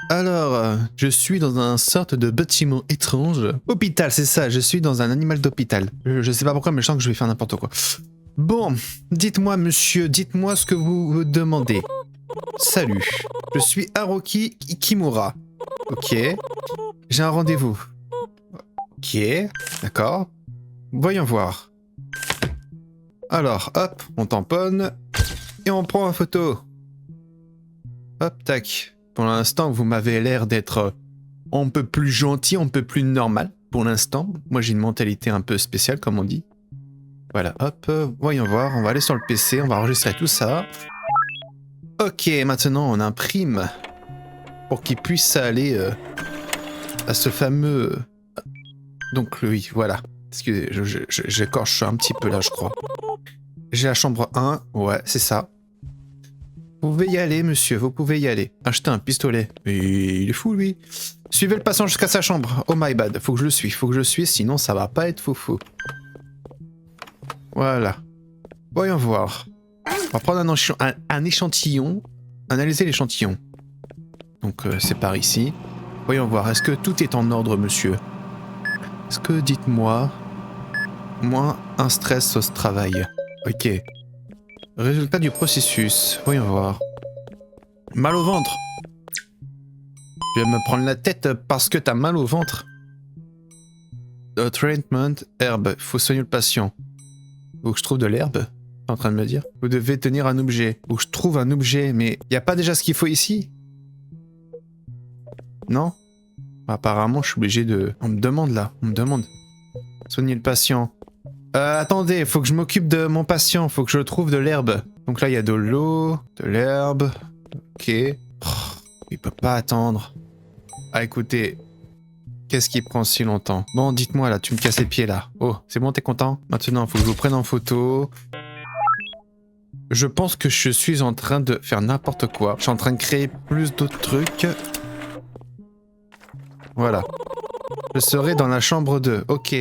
Alors, je suis dans un sorte de bâtiment étrange. Hôpital, c'est ça, je suis dans un animal d'hôpital. Je sais pas pourquoi, mais je sens que je vais faire n'importe quoi. Bon, dites-moi monsieur, dites-moi ce que vous me demandez. Salut, je suis Haruki Kimura. Ok, j'ai un rendez-vous. Ok, d'accord. Voyons voir. Alors, hop, on tamponne et on prend en photo. Hop, tac. Pour l'instant, vous m'avez l'air d'être un peu plus gentil, un peu plus normal. Pour l'instant, moi j'ai une mentalité un peu spéciale, comme on dit. Voilà, hop, voyons voir. On va aller sur le PC, on va enregistrer tout ça. Ok, maintenant on imprime pour qu'il puisse aller à ce fameux... Donc oui, voilà. Excusez, j'écorche un petit peu là, je crois. J'ai la chambre 1, ouais, c'est ça. Vous pouvez y aller, monsieur, vous pouvez y aller. Achetez un pistolet. Mais il est fou, lui. Suivez le patient jusqu'à sa chambre. Oh my bad, faut que je le suive, sinon ça va pas être foufou. Voilà. Voyons voir. On va prendre un échantillon. Analyser l'échantillon. Donc c'est par ici. Voyons voir, est-ce que tout est en ordre, monsieur? Est-ce que, dites-moi, moins un stress au travail. Ok. Résultat du processus. Voyons voir. Mal au ventre. Je vais me prendre la tête parce que t'as mal au ventre. Treatment, herbe. Faut soigner le patient. Faut que je trouve de l'herbe. T'es en train de me dire. Vous devez tenir un objet. Faut que je trouve un objet, mais y a pas déjà ce qu'il faut ici? Non? Apparemment, je suis obligé de... On me demande là, on me demande. Soigner le patient. Attendez, faut que je m'occupe de mon patient, faut que je trouve de l'herbe. Donc là, il y a de l'eau, de l'herbe. Ok. Oh, il peut pas attendre. Ah, écoutez. Qu'est-ce qui prend si longtemps? Bon, dites-moi là, tu me casses les pieds là. Oh, c'est bon, t'es content? Maintenant, faut que je vous prenne en photo. Je pense que je suis en train de faire n'importe quoi. Je suis en train de créer plus d'autres trucs. Voilà. Je serai dans la chambre 2. Ok.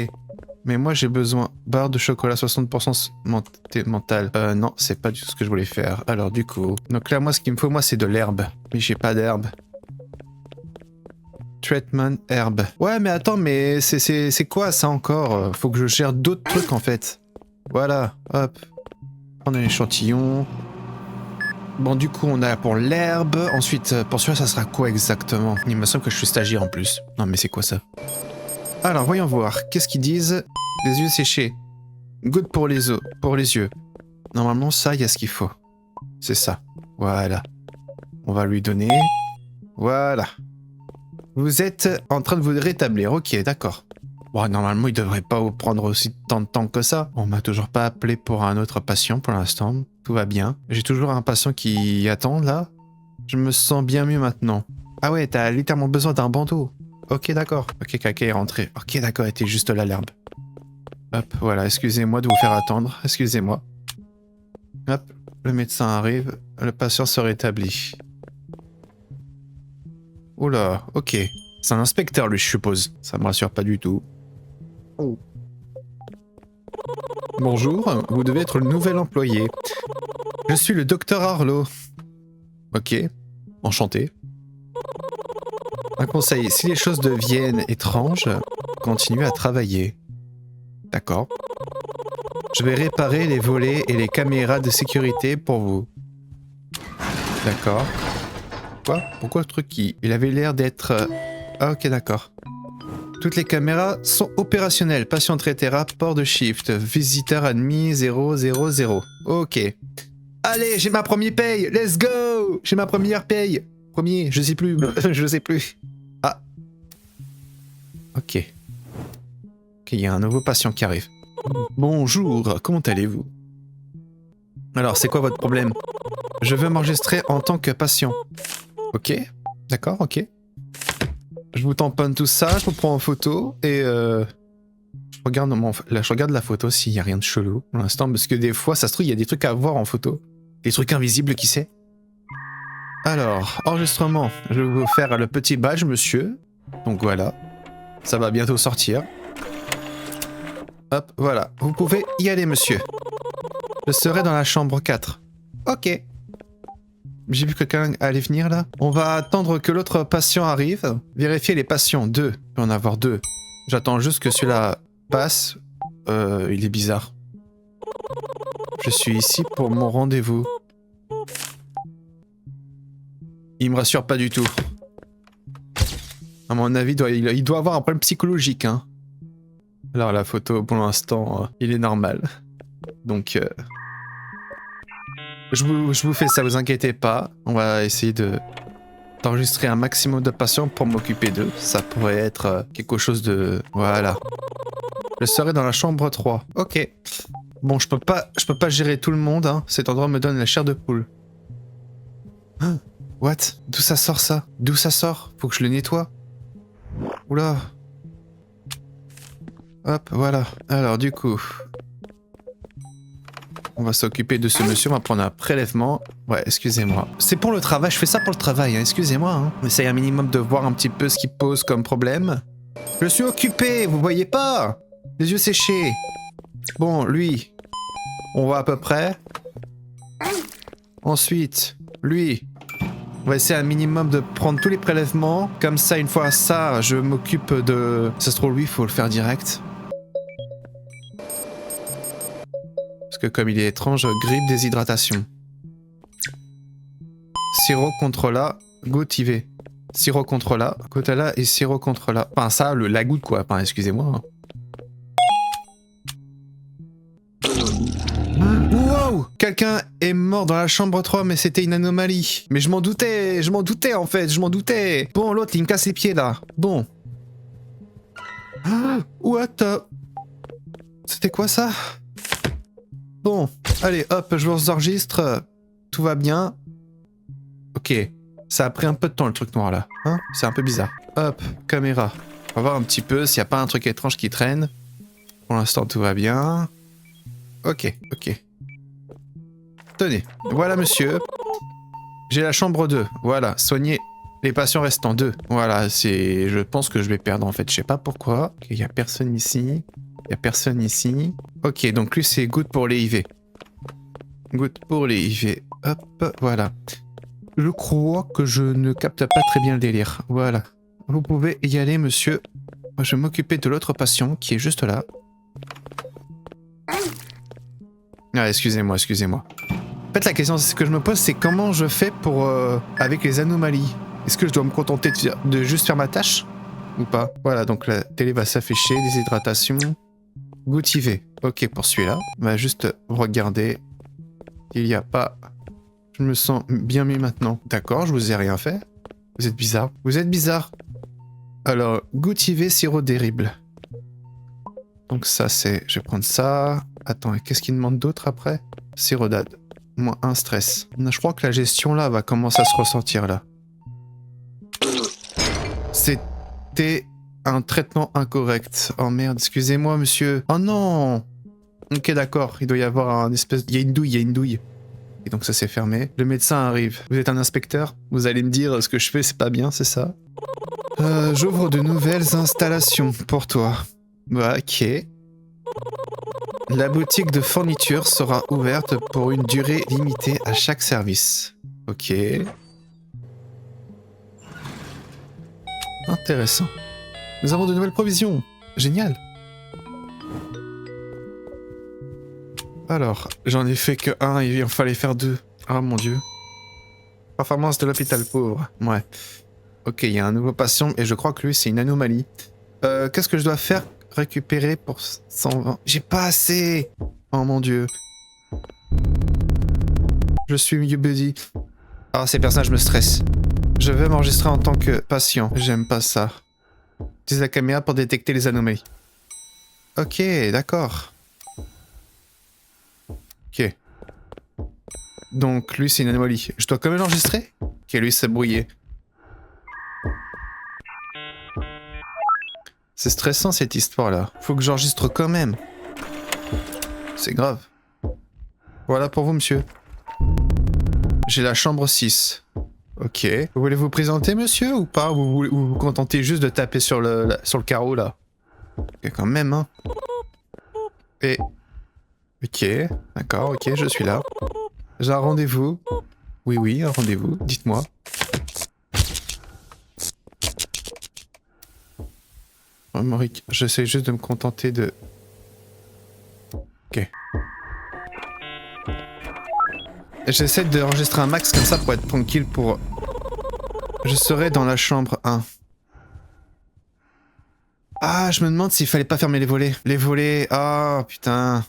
Mais moi j'ai besoin. Barre de chocolat 60% mental. Non, c'est pas du tout ce que je voulais faire. Alors du coup. Donc là, moi ce qu'il me faut, moi c'est de l'herbe. Mais j'ai pas d'herbe. Treatment herbe. Ouais, mais attends, mais c'est quoi ça encore? Faut que je gère d'autres trucs en fait. Voilà. Hop. Prendre un échantillon. Bon, du coup, on a pour l'herbe. Ensuite, pour celui-là, ça sera quoi exactement? Il me semble que je suis stagiaire en plus. Non, mais c'est quoi ça? Alors, voyons voir. Qu'est-ce qu'ils disent? Les yeux séchés. Good pour les os, pour les yeux. Normalement, ça, il y a ce qu'il faut. C'est ça. Voilà. On va lui donner. Voilà. Vous êtes en train de vous rétablir. Ok, d'accord. Bon, normalement, il devrait pas prendre aussi tant de temps que ça. On m'a toujours pas appelé pour un autre patient pour l'instant. Tout va bien. J'ai toujours un patient qui attend, là. Je me sens bien mieux maintenant. Ah ouais, t'as littéralement besoin d'un bandeau. Ok, d'accord. Ok, Kaka est rentré. Ok, d'accord, elle était juste là, l'herbe. Hop, voilà, excusez-moi de vous faire attendre. Excusez-moi. Hop, le médecin arrive. Le patient se rétablit. Oula, ok. C'est un inspecteur, lui, je suppose. Ça me rassure pas du tout. Oh. Bonjour, vous devez être le nouvel employé. Je suis le docteur Arlo. Ok, enchanté. Un conseil, si les choses deviennent étranges, continuez à travailler. D'accord. Je vais réparer les volets et les caméras de sécurité pour vous. D'accord. Quoi? Pourquoi le truc il avait l'air d'être... Ah ok, d'accord. Toutes les caméras sont opérationnelles. Patient traité, rapport de shift. Visiteur admis 000. Ok. Allez, j'ai ma première paye. Let's go. J'ai ma première paye. Premier, je sais plus. Je sais plus. Ah. Ok. Ok, il y a un nouveau patient qui arrive. Bonjour, comment allez-vous? Alors, c'est quoi votre problème? Je veux m'enregistrer en tant que patient. Ok. D'accord, ok. Je vous tamponne tout ça, je vous prends en photo et je regarde la photo s'il n'y a rien de chelou pour l'instant, parce que des fois, ça se trouve, il y a des trucs à voir en photo. Des trucs invisibles, qui sait? Alors, enregistrement. Je vais vous faire le petit badge, monsieur. Donc voilà. Ça va bientôt sortir. Hop, voilà. Vous pouvez y aller, monsieur. Je serai dans la chambre 4. Ok. J'ai vu que quelqu'un allait venir là. On va attendre que l'autre patient arrive. Vérifier les patients. 2. Il peut en avoir 2. J'attends juste que celui-là passe. Il est bizarre. Je suis ici pour mon rendez-vous. Il me rassure pas du tout. À mon avis, il doit avoir un problème psychologique. Hein. Alors la photo, pour l'instant, il est normal. Donc... Je vous fais ça, vous inquiétez pas. On va essayer d'enregistrer un maximum de patients pour m'occuper d'eux. Ça pourrait être quelque chose de... Voilà. Je serai dans la chambre 3. Ok. Bon, je peux pas gérer tout le monde. Hein. Cet endroit me donne la chair de poule. Hein? What? D'où ça sort ça? D'où ça sort? Faut que je le nettoie. Oula. Hop, voilà. Alors du coup... On va s'occuper de ce monsieur, on va prendre un prélèvement. Ouais, excusez-moi. C'est pour le travail, je fais ça pour le travail, hein. Excusez-moi. Hein. On essaye un minimum de voir un petit peu ce qui pose comme problème. Je suis occupé, vous voyez pas? Les yeux séchés. Bon, lui, on voit à peu près. Ensuite, lui, on va essayer un minimum de prendre tous les prélèvements. Comme ça, une fois ça, je m'occupe de... Ça se trouve, lui, il faut le faire direct. Parce que comme il est étrange, grippe, déshydratation. Sirop contre la goutte IV. Sirop contre la goutte à la et sirop contre la... Enfin ça, la goutte quoi, enfin excusez-moi. Wow! Quelqu'un est mort dans la chambre 3 mais c'était une anomalie. Mais je m'en doutais en fait, je m'en doutais. Bon, l'autre il me casse les pieds là. Bon. What the... C'était quoi ça? Bon, allez, hop, je vous enregistre. Tout va bien. Ok. Ça a pris un peu de temps, le truc noir, là. Hein? C'est un peu bizarre. Hop, caméra. On va voir un petit peu s'il n'y a pas un truc étrange qui traîne. Pour l'instant, tout va bien. Ok, ok. Tenez, voilà, monsieur. J'ai la chambre 2. Voilà, soignez les patients restants 2. Voilà, c'est... Je pense que je vais perdre, en fait. Je sais pas pourquoi. Il n'y a personne ici. Il n'y a personne ici. Ok, donc lui, c'est goutte pour les IV. Goutte pour les IV. Hop, voilà. Je crois que je ne capte pas très bien le délire. Voilà. Vous pouvez y aller, monsieur. Moi, je vais m'occuper de l'autre patient qui est juste là. Ah, excusez-moi, excusez-moi. En fait, la question que je me pose, c'est comment je fais pour... avec les anomalies. Est-ce que je dois me contenter de juste faire ma tâche? Ou pas? Voilà, donc la télé va s'afficher, déshydratation... Goutte IV. Ok, pour celui-là. On va juste regarder. Il n'y a pas... Je me sens bien mieux maintenant. D'accord, je vous ai rien fait. Vous êtes bizarre. Vous êtes bizarre. Alors, goutte IV, sirop terrible. Donc ça, c'est... Je vais prendre ça. Attends, qu'est-ce qu'il demande d'autre après? Sirop d'ad. Moins 1 stress. Je crois que la gestion, là, va commencer à se ressentir, là. C'était... un traitement incorrect. Oh merde, excusez-moi, monsieur. Oh non! Ok, d'accord. Il doit y avoir un espèce... Il y a une douille, il y a une douille. Et donc ça s'est fermé. Le médecin arrive. Vous êtes un inspecteur? Vous allez me dire ce que je fais, c'est pas bien, c'est ça? J'ouvre de nouvelles installations pour toi. Bah, ok. La boutique de fourniture sera ouverte pour une durée limitée à chaque service. Ok. Intéressant. Nous avons de nouvelles provisions. Génial. Alors, j'en ai fait que 1, il en fallait faire 2. Ah mon dieu. Performance de l'hôpital pauvre. Ouais. Ok, il y a un nouveau patient et je crois que lui c'est une anomalie. Qu'est-ce que je dois faire? Récupérer pour 120. J'ai pas assez. Oh mon dieu. Je suis mieux buddy. Ah, ces personnages me stressent. Je vais m'enregistrer en tant que patient. J'aime pas ça. Utilise la caméra pour détecter les anomalies. Ok, d'accord. Ok. Donc lui c'est une anomalie. Je dois quand même l'enregistrer? Ok, lui c'est brouillé. C'est stressant cette histoire là. Faut que j'enregistre quand même. C'est grave. Voilà pour vous monsieur. J'ai la chambre 6. Ok. Vous voulez vous présenter monsieur ou pas? Ou vous vous contentez juste de taper sur le carreau là? Ok quand même hein. Et... Ok. D'accord, ok, je suis là. J'ai un rendez-vous. Oui, oui, un rendez-vous, dites-moi. Mauric, j'essaie juste de me contenter de... Ok. J'essaie d'enregistrer un max comme ça pour être tranquille pour... Je serai dans la chambre 1. Ah, je me demande s'il fallait pas fermer les volets. Les volets... Ah, putain.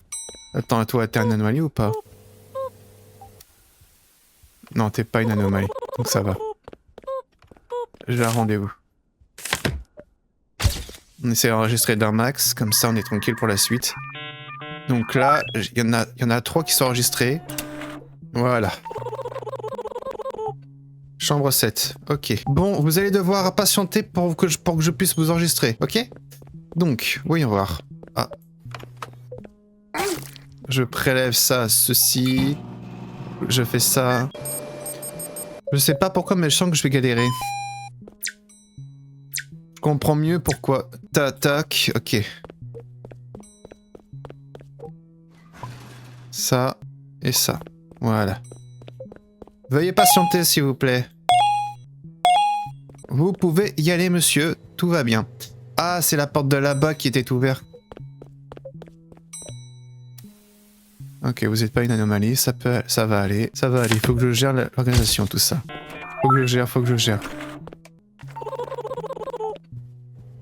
Attends, toi, t'es un anomalie ou pas? Non, t'es pas une anomalie. Donc ça va. J'ai un rendez-vous. On essaie d'enregistrer d'un max, comme ça on est tranquille pour la suite. Donc là, il y en a 3 qui sont enregistrés. Voilà. Chambre 7, ok. Bon, vous allez devoir patienter pour que je puisse vous enregistrer, ok? Donc, voyons voir. Ah. Je prélève ça, ceci. Je fais ça. Je sais pas pourquoi, mais je sens que je vais galérer. Je comprends mieux pourquoi. Tac, ok. Ça et ça. Voilà. Veuillez patienter, s'il vous plaît. Vous pouvez y aller, monsieur. Tout va bien. Ah, c'est la porte de là-bas qui était ouverte. Ok, vous n'êtes pas une anomalie. Ça va aller. Ça va aller. Il faut que je gère l'organisation, tout ça. Faut que je gère.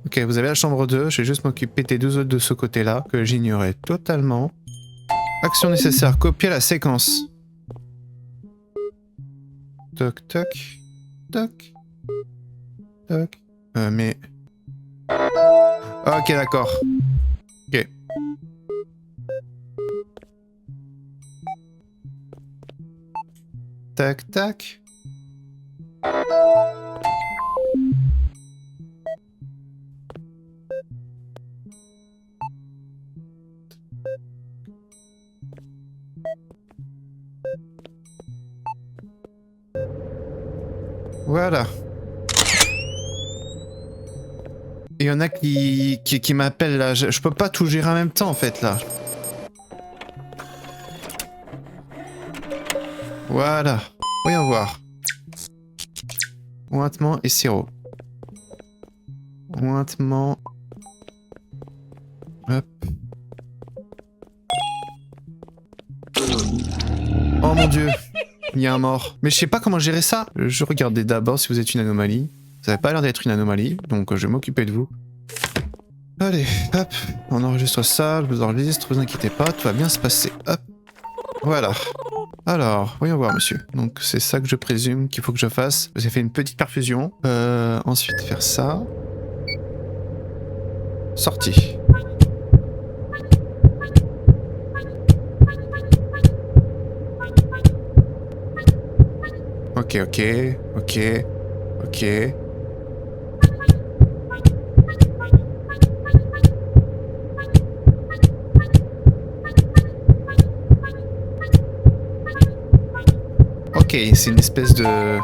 Ok, vous avez la chambre 2. Je vais juste m'occuper des 2 autres de ce côté-là, que j'ignorais totalement. Action nécessaire. Copier la séquence. Toc, toc. Toc. Toc. Mais... Ok, d'accord. Ok. Tac, tac. Voilà. Il y en a qui m'appellent là. Je peux pas tout gérer en même temps en fait là. Voilà. Voyons voir. Ointement et sirop. Ointement. Hop. Oh mon dieu. Il y a un mort. Mais je sais pas comment gérer ça. Je regardais d'abord si vous êtes une anomalie. Vous avez pas l'air d'être une anomalie, donc je vais m'occuper de vous. Allez, hop. On enregistre ça, je vous enregistre, vous inquiétez pas, tout va bien se passer. Hop. Voilà. Alors, voyons voir, monsieur. Donc, c'est ça que je présume qu'il faut que je fasse. Vous avez fait une petite perfusion. Ensuite, faire ça. Sortie. Ok. Ok, c'est une espèce de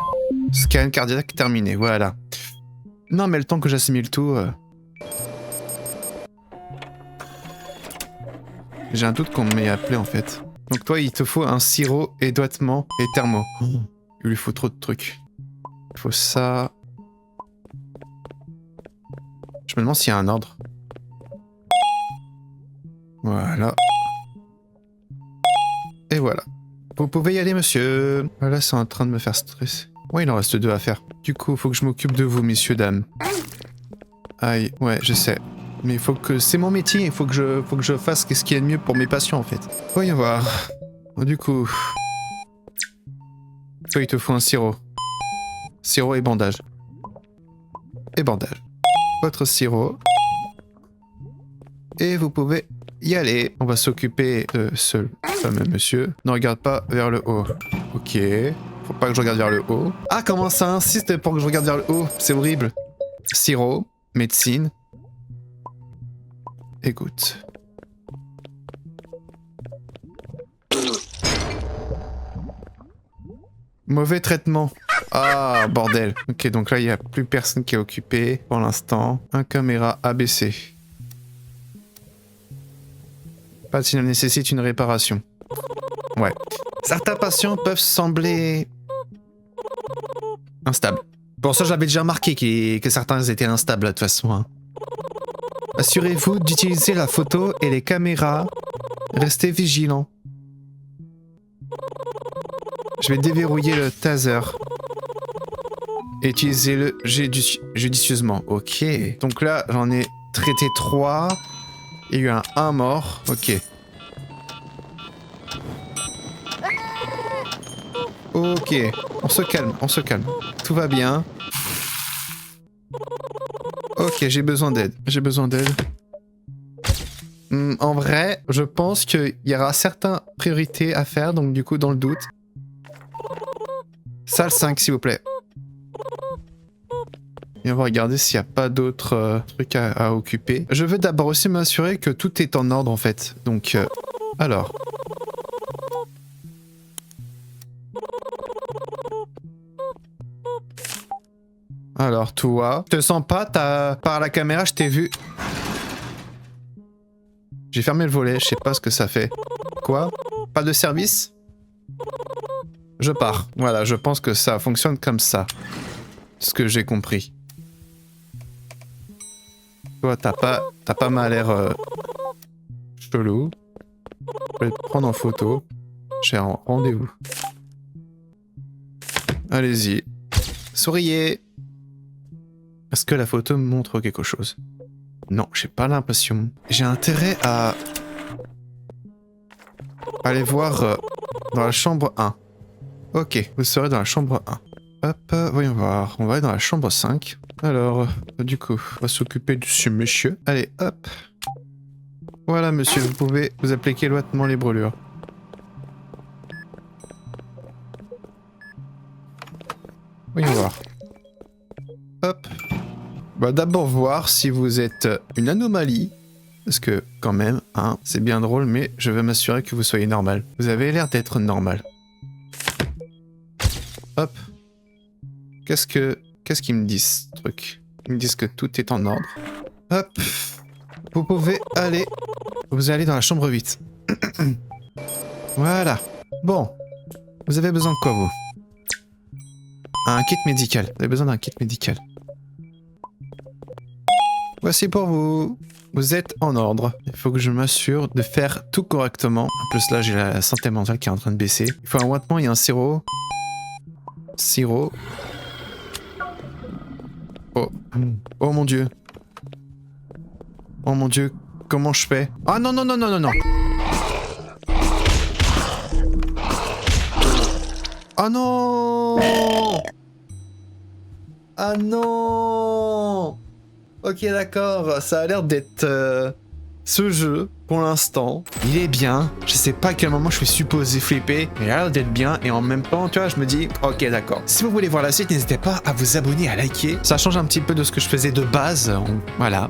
scan cardiaque terminé, voilà. Non, mais le temps que j'assimile tout... J'ai un doute qu'on m'ait appelé en fait. Donc toi, il te faut un sirop, édoittement et thermo. Il lui faut trop de trucs. Il faut ça... Je me demande s'il y a un ordre. Voilà. Et voilà. Vous pouvez y aller, monsieur. Voilà, c'est en train de me faire stresser. Ouais, il en reste 2 à faire. Du coup, faut que je m'occupe de vous, messieurs, dames. Aïe, ouais, je sais. Mais il faut que... C'est mon métier, il faut que je fasse ce qu'il y a de mieux pour mes patients, en fait. Voyons voir. Du coup... Toi, il te faut un sirop. Sirop et bandage. Et bandage. Votre sirop. Et vous pouvez y aller. On va s'occuper de ce fameux monsieur. Ne regarde pas vers le haut. Ok. Faut pas que je regarde vers le haut. Ah, comment ça insiste pour que je regarde vers le haut? C'est horrible. Sirop. Médecine. Et goutte. Mauvais traitement. Ah, bordel. Ok, donc là, il n'y a plus personne qui est occupé pour l'instant. Un caméra abaissé. Pas s'il nécessite une réparation. Ouais. Certains patients peuvent sembler Instable. Pour ça, j'avais déjà remarqué que certains étaient instables, de toute façon. Hein. Assurez-vous d'utiliser la photo et les caméras. Restez vigilants. Je vais déverrouiller le taser. Et utiliser-le judicieusement. Ok. Donc là, j'en ai traité 3. Il y a eu un mort. Ok. Ok. On se calme, on se calme. Tout va bien. Ok, j'ai besoin d'aide. J'ai besoin d'aide. En vrai, je pense qu'il y aura certaines priorités à faire, donc du coup, dans le doute. Salle 5, s'il vous plaît. Et on va regarder s'il n'y a pas d'autres trucs à occuper. Je veux d'abord aussi m'assurer que tout est en ordre, en fait. Donc, alors... Alors, toi, je te sens pas, par la caméra, je t'ai vu. J'ai fermé le volet, je sais pas ce que ça fait. Quoi? Pas de service? Je pars. Voilà, je pense que ça fonctionne comme ça. Ce que j'ai compris. Toi, t'as pas mal l'air chelou. Je vais te prendre en photo. J'ai un rendez-vous. Allez-y. Souriez. Est-ce que la photo me montre quelque chose? Non, j'ai pas l'impression. J'ai intérêt à aller voir dans la chambre 1. Ok, vous serez dans la chambre 1. Hop, voyons voir. On va aller dans la chambre 5. Alors, du coup, on va s'occuper de ce monsieur. Allez, hop. Voilà, monsieur, vous pouvez vous appliquer loisement les brûlures. Voyons voir. Hop. On va d'abord voir si vous êtes une anomalie. Parce que, quand même, hein, c'est bien drôle, mais je veux m'assurer que vous soyez normal. Vous avez l'air d'être normal. Hop. Qu'est-ce qu'ils me disent, ce truc? Ils me disent que tout est en ordre. Hop. Vous pouvez aller... Vous allez dans la chambre 8. Voilà. Bon. Vous avez besoin de quoi, vous? Un kit médical. Vous avez besoin d'un kit médical. Voici pour vous. Vous êtes en ordre. Il faut que je m'assure de faire tout correctement. En plus, là, j'ai la santé mentale qui est en train de baisser. Il faut un ointement et un sirop. Sirop. Oh. Oh mon dieu. Oh mon dieu. Comment je fais? Ah non, non, non, non, non, non. Ah non. Ah non. Ok, d'accord, ça a l'air d'être ce jeu, pour l'instant. Il est bien, je sais pas à quel moment je suis supposé flipper, mais il a l'air d'être bien, et en même temps, tu vois, je me dis, ok, d'accord. Si vous voulez voir la suite, n'hésitez pas à vous abonner, à liker. Ça change un petit peu de ce que je faisais de base, voilà.